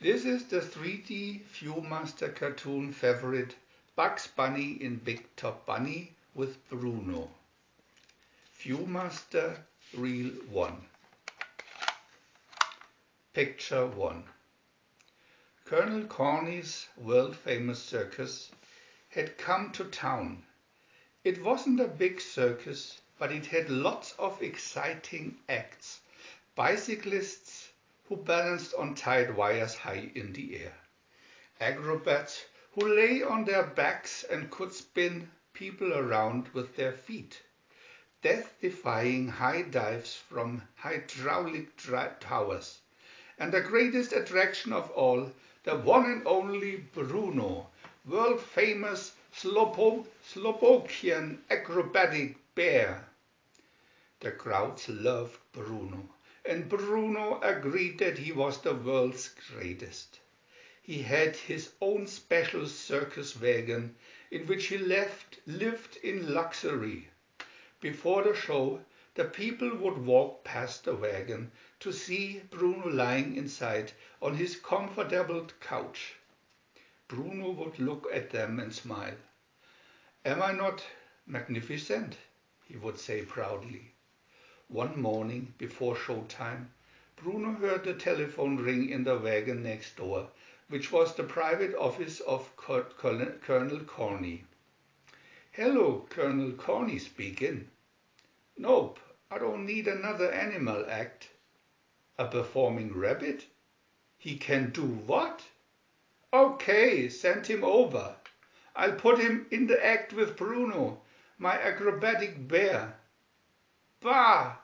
This is the 3D Viewmaster cartoon favorite Bugs Bunny in Big Top Bunny with Bruno. Viewmaster Reel 1. Picture 1. Colonel Korny's world-famous circus had come to town. It wasn't a big circus, but it had lots of exciting acts. Bicyclists who balanced on tight wires high in the air. Acrobats who lay on their backs and could spin people around with their feet. Death-defying high dives from hydraulic towers. And the greatest attraction of all, the one and only Bruno, world-famous Slovakian acrobatic bear. The crowds loved Bruno, and Bruno agreed that he was the world's greatest. He had his own special circus wagon in which he lived in luxury. Before the show, the people would walk past the wagon to see Bruno lying inside on his comfortable couch. Bruno would look at them and smile. "Am I not magnificent?" he would say proudly. One morning before showtime, Bruno heard the telephone ring in the wagon next door, which was the private office of Colonel Korny. "Hello, Colonel Korny speaking." "Nope, I don't need another animal act." "A performing rabbit? He can do what?" "Okay, send him over. I'll put him in the act with Bruno, my acrobatic bear." "Bah!"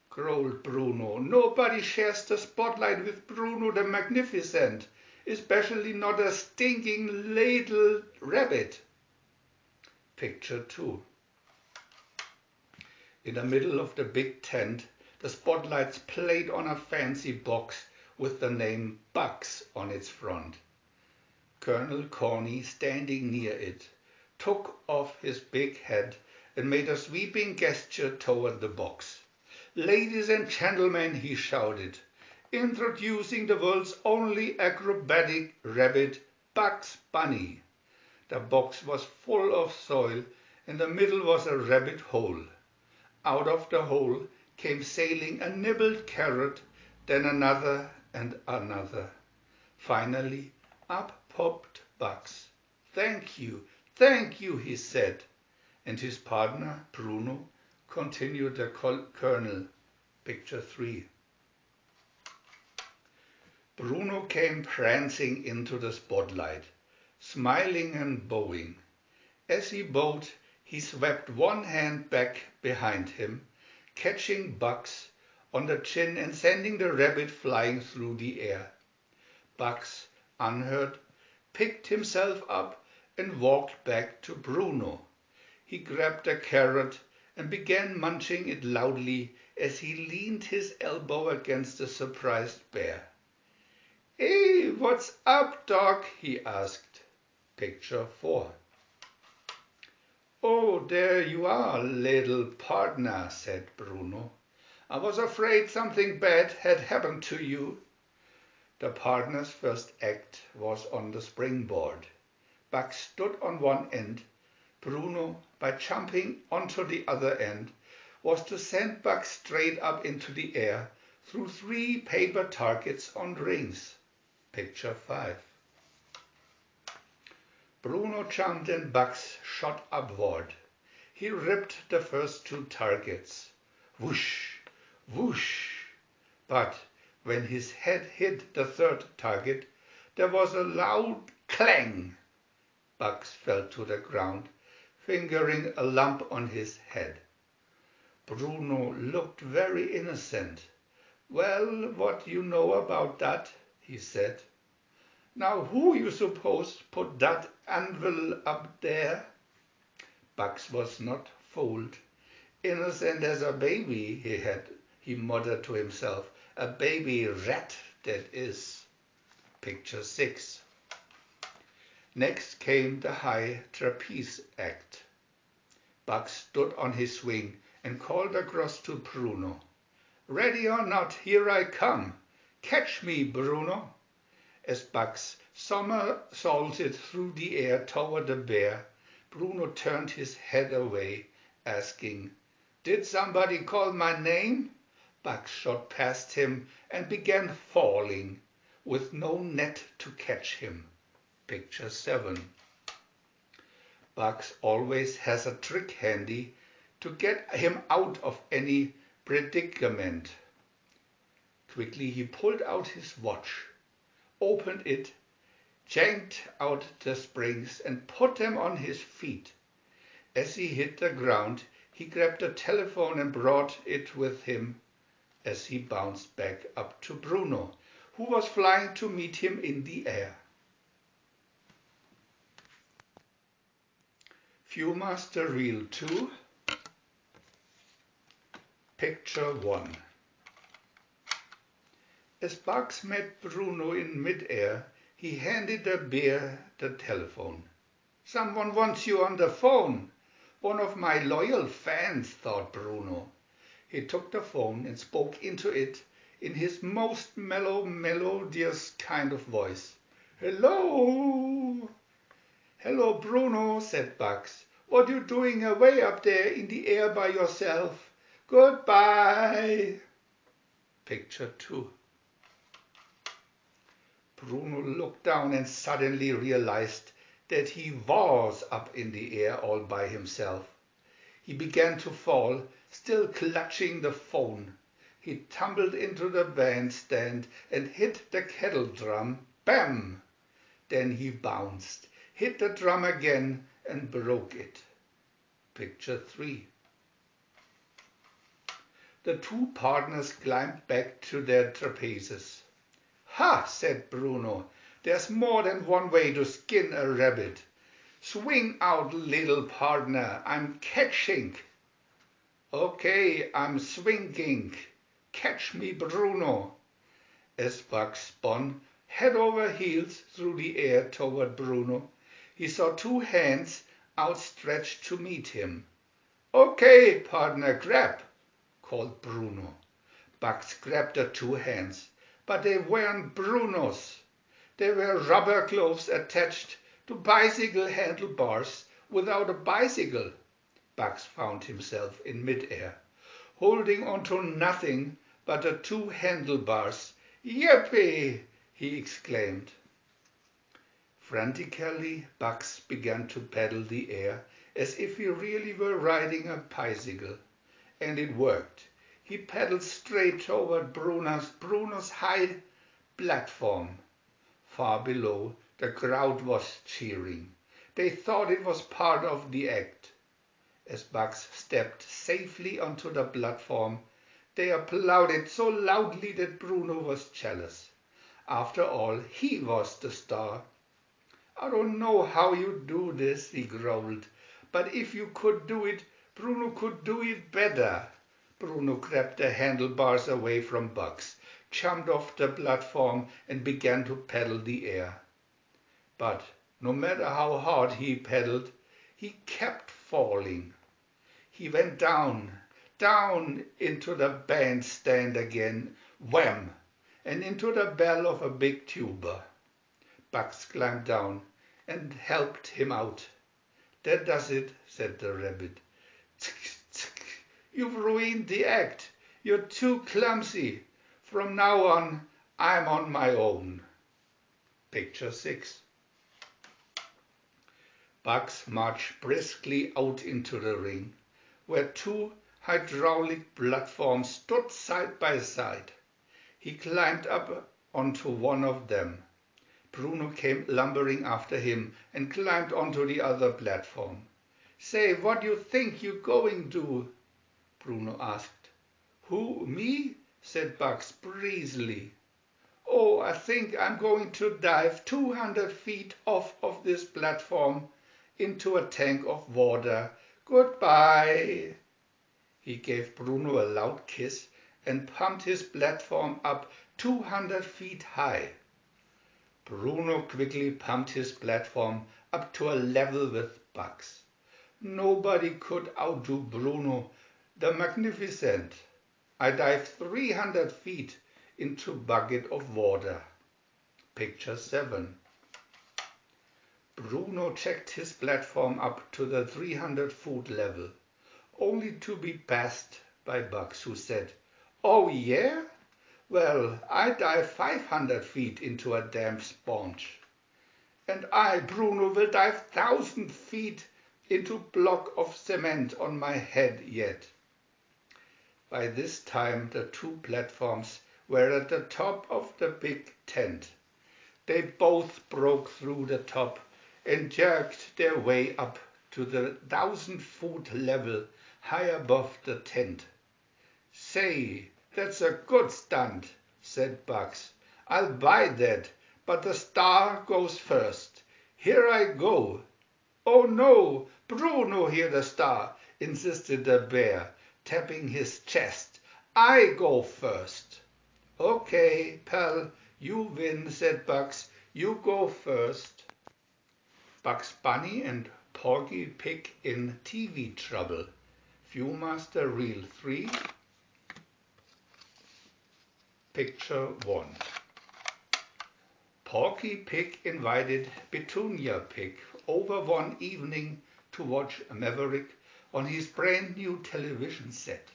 growled Bruno. "Nobody shares the spotlight with Bruno the Magnificent, especially not a stinking little rabbit." Picture 2. In the middle of the big tent, the spotlights played on a fancy box with the name Bugs on its front. Colonel Korny, standing near it, took off his big hat and made a sweeping gesture toward the box. "Ladies and gentlemen," he shouted, "introducing the world's only acrobatic rabbit, Bugs Bunny." The box was full of soil. In the middle was a rabbit hole. Out of the hole came sailing a nibbled carrot, then another and another. Finally, up popped Bugs. Thank you," he said. And his partner, Bruno, continued the colonel. Picture 3. Bruno came prancing into the spotlight, smiling and bowing. As he bowed, he swept one hand back behind him, catching Bugs on the chin and sending the rabbit flying through the air. Bugs, unhurt, picked himself up and walked back to Bruno. He grabbed a carrot and began munching it loudly as he leaned his elbow against the surprised bear. "Hey, what's up, Doc?" he asked. Picture 4. "Oh, there you are, little partner," said Bruno. "I was afraid something bad had happened to you." The partner's first act was on the springboard. Bugs stood on one end. Bruno, by jumping onto the other end, was to send Bugs straight up into the air through 3 paper targets on rings. Picture 5. Bruno jumped and Bugs shot upward. He ripped the first 2 targets. Whoosh, whoosh. But when his head hit the 3rd target, there was a loud clang. Bugs fell to the ground, fingering a lump on his head. Bruno looked very innocent. "Well, what you know about that?" he said. "Now who you suppose put that anvil up there?" Bugs was not fooled. "Innocent as a baby," he muttered to himself. "A baby rat, that is." Picture 6. Next came the high trapeze act. Bugs stood on his swing and called across to Bruno. "Ready or not, here I come. Catch me, Bruno." As Bugs somersaulted through the air toward the bear, Bruno turned his head away, asking, "Did somebody call my name?" Bugs shot past him and began falling, with no net to catch him. Picture 7. Bugs always has a trick handy to get him out of any predicament. Quickly he pulled out his watch, opened it, yanked out the springs and put them on his feet. As he hit the ground, he grabbed the telephone and brought it with him as he bounced back up to Bruno, who was flying to meet him in the air. Viewmaster Reel 2, Picture 1. As Bugs met Bruno in mid-air, he handed the bear the telephone. "Someone wants you on the phone. One of my loyal fans," thought Bruno. He took the phone and spoke into it in his most melodious kind of voice. "Hello?" "Hello, Bruno," said Bugs. "What you doing away up there in the air by yourself? Goodbye." Picture 2. Bruno looked down and suddenly realized that he was up in the air all by himself. He began to fall, still clutching the phone. He tumbled into the bandstand and hit the kettle drum. Bam! Then he bounced, hit the drum again and broke it. Picture 3. The two partners climbed back to their trapezes. "Ha!" said Bruno. "There's more than one way to skin a rabbit. Swing out, little partner, I'm catching." "Okay, I'm swinging. Catch me, Bruno." As Bugs spun head over heels through the air toward Bruno, he saw two hands outstretched to meet him. "Okay, partner, grab," called Bruno. Bugs grabbed the two hands, but they weren't Bruno's. They were rubber gloves attached to bicycle handlebars without a bicycle. Bugs found himself in mid-air, holding onto nothing but the two handlebars. "Yippee!" he exclaimed. Frantically, Bugs began to paddle the air as if he really were riding a bicycle. And it worked. He paddled straight toward Bruno's high platform. Far below, the crowd was cheering. They thought it was part of the act. As Bugs stepped safely onto the platform, they applauded so loudly that Bruno was jealous. After all, he was the star. "I don't know how you do this," he growled, "but if you could do it, Bruno could do it better." Bruno grabbed the handlebars away from Bugs, jumped off the platform and began to paddle the air. But no matter how hard he paddled, he kept falling. He went down into the bandstand again, wham, and into the bell of a big tuba. Bugs climbed down and helped him out. "That does it," said the rabbit. "You've ruined the act. You're too clumsy. From now on, I'm on my own." Picture 6. Bugs marched briskly out into the ring, where two hydraulic platforms stood side by side. He climbed up onto one of them. Bruno came lumbering after him and climbed onto the other platform. "Say, what do you think you're going to?" Bruno asked. "Who, me?" said Bugs breezily. "Oh, I think I'm going to dive 200 feet off of this platform into a tank of water. Goodbye." He gave Bruno a loud kiss and pumped his platform up 200 feet high. Bruno quickly pumped his platform up to a level with Bugs. Nobody could outdo Bruno the Magnificent. I dived 300 feet into a bucket of water. Picture 7. Bruno checked his platform up to the 300-foot level, only to be passed by Bugs, who said, "Oh yeah? Well, I dive 500 feet into a damp sponge. And I, Bruno, will dive 1,000 feet into block of cement on my head yet." By this time the two platforms were at the top of the big tent. They both broke through the top and jerked their way up to the 1,000-foot level high above the tent. "Say, that's a good stunt," said Bugs. "I'll buy that, but the star goes first. Here I go." "Oh no, Bruno here the star," insisted the bear, tapping his chest. "I go first." "Okay, pal, you win," said Bugs. "You go first." Bugs Bunny and Porky Pig in TV trouble. Viewmaster Reel 3. Picture 1. Porky Pig invited Petunia Pig over one evening to watch Maverick on his brand new television set.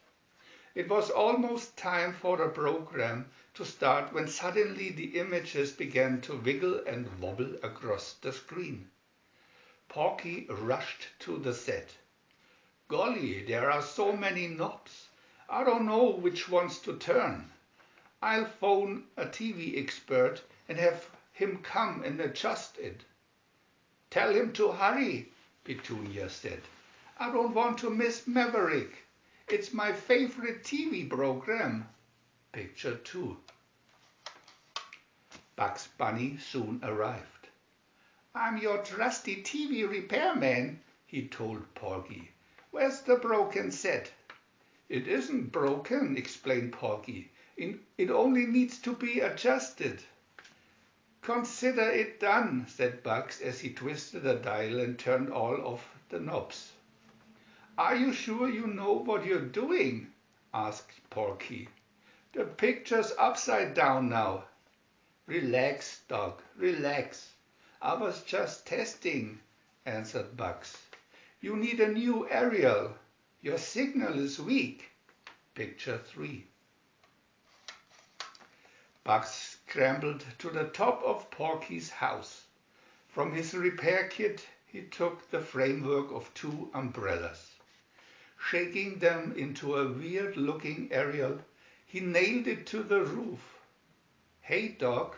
It was almost time for the program to start when suddenly the images began to wiggle and wobble across the screen. Porky rushed to the set. "Golly, there are so many knobs. I don't know which ones to turn. I'll phone a TV expert and have him come and adjust it." "Tell him to hurry," Petunia said. "I don't want to miss Maverick. It's my favorite TV program." Picture 2. Bugs Bunny soon arrived. "I'm your trusty TV repairman," he told Porky. "Where's the broken set?" "It isn't broken," explained Porky. "It only needs to be adjusted." "Consider it done," said Bugs as he twisted the dial and turned all of the knobs. "Are you sure you know what you're doing?" asked Porky. "The picture's upside down now." "Relax, dog, relax. I was just testing," answered Bugs. "You need a new aerial. Your signal is weak." Picture 3. Bugs scrambled to the top of Porky's house. From his repair kit he took the framework of 2 umbrellas. Shaking them into a weird-looking aerial, he nailed it to the roof. "Hey, Doc,"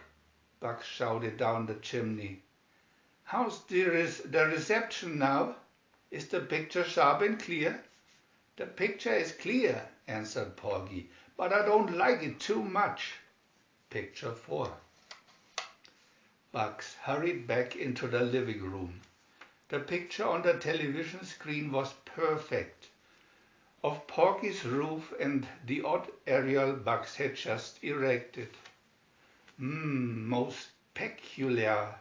Bugs shouted down the chimney. "How's the reception now? Is the picture sharp and clear?" "The picture is clear," answered Porky, "but I don't like it too much." Picture 4. Bugs hurried back into the living room. The picture on the television screen was perfect. Of Porky's roof and the odd aerial Bugs had just erected. Most peculiar,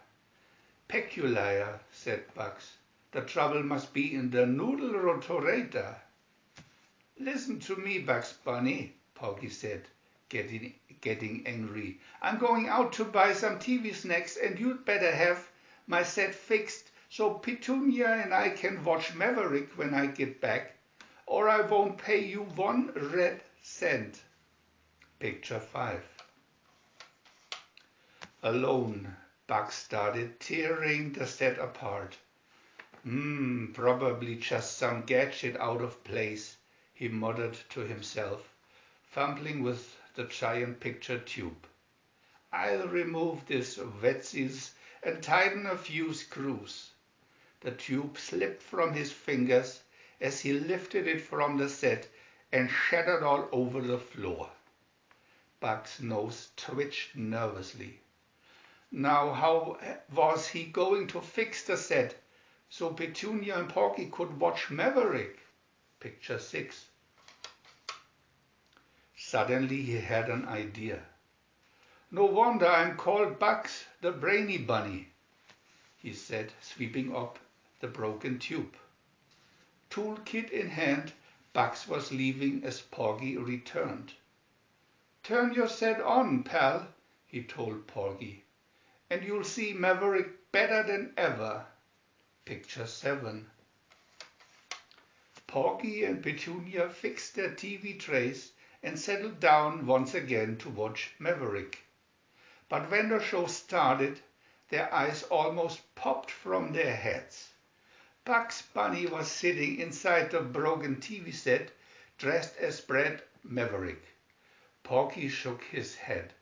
said Bugs. "The trouble must be in the noodle rotorator." "Listen to me, Bugs Bunny," Porky said, getting angry. "I'm going out to buy some TV snacks and you'd better have my set fixed so Petunia and I can watch Maverick when I get back, or I won't pay you 1 red cent. Picture 5. Alone, Bugs started tearing the set apart. Probably just some gadget out of place, he muttered to himself, fumbling with the giant picture tube. "I'll remove this wetzies and tighten a few screws." The tube slipped from his fingers as he lifted it from the set and shattered all over the floor. Bugs' nose twitched nervously. Now how was he going to fix the set so Petunia and Porky could watch Maverick? Picture 6. Suddenly he had an idea. "No wonder I'm called Bugs, the brainy bunny," he said, sweeping up the broken tube. Toolkit in hand, Bugs was leaving as Porky returned. "Turn your set on, pal," he told Porky. and you'll see Maverick better than ever. Picture 7. Porky and Petunia fixed their TV trays and settled down once again to watch Maverick. But when the show started, their eyes almost popped from their heads. Bugs Bunny was sitting inside the broken TV set, dressed as Brad Maverick. Porky shook his head.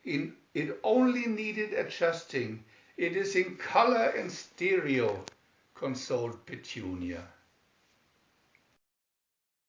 It only needed adjusting. It is in color and stereo, consoled Petunia.